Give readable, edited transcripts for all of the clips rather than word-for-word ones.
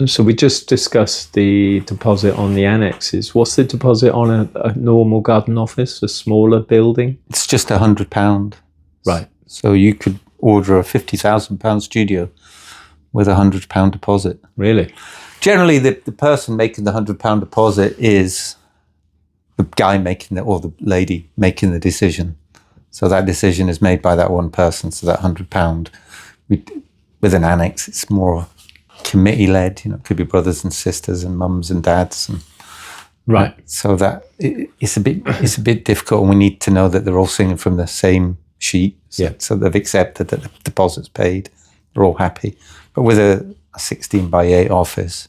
So we just discussed the deposit on the annexes. What's the deposit on a normal garden office, a smaller building? It's just £100. Right. So you could order a £50,000 studio with £100 deposit. Really? Generally, the person making the £100 deposit is the guy making or the lady making the decision. So that decision is made by that one person. So that £100, with an annex, it's more committee-led. It could be brothers and sisters and mums and dads. Right. So that it's a bit difficult, and we need to know that they're all singing from the same sheet. So they've accepted that the deposit's paid. They're all happy. But with a 16 by 8 office,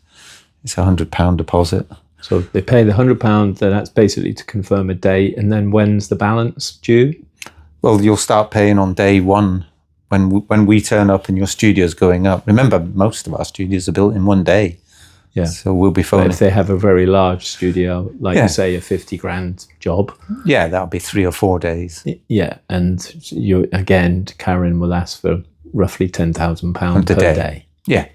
it's £100 deposit. So they pay the £100, then that's basically to confirm a date. And then when's the balance due? Well, you'll start paying on day one when we turn up and your studio's going up. Remember, most of our studios are built in one day. Yeah. So we'll be phoning. But if they have a very large studio, like you say, a 50 grand job. Yeah, that'll be 3 or 4 days. Yeah. And Karen will ask for roughly £10,000 per day. Yeah.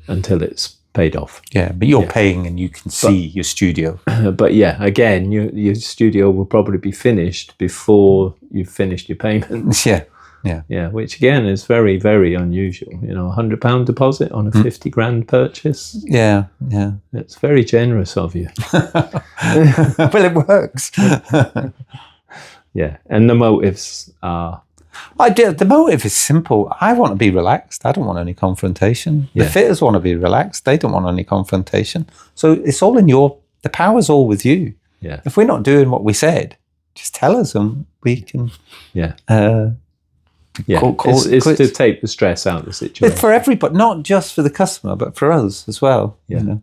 Until it's paid off. Yeah, but you're paying and you can see your studio. But again, your studio will probably be finished before you've finished your payments. Yeah, which again is very, very unusual. £100 deposit on a 50 grand purchase. Yeah. It's very generous of you. Well, it works. Yeah, and the motives are. The motive is simple. I want to be relaxed. I don't want any confrontation. The fitters want to be relaxed. They don't want any confrontation. So it's all the power's all with you. Yeah. If we're not doing what we said, just tell us and we can. It's to take the stress out of the situation. For everybody, not just for the customer, but for us as well. Yeah.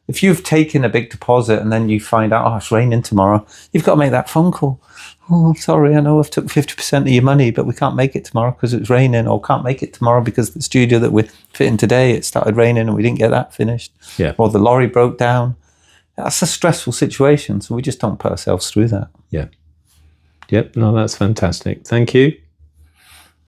If you've taken a big deposit and then you find out, it's raining tomorrow, you've got to make that phone call. Oh, sorry, I know I've took 50% of your money, but we can't make it tomorrow because it's raining, or can't make it tomorrow because the studio that we're fitting today, it started raining and we didn't get that finished. Yeah. Or the lorry broke down. That's a stressful situation, so we just don't put ourselves through that. Yeah. Yep, no, that's fantastic. Thank you.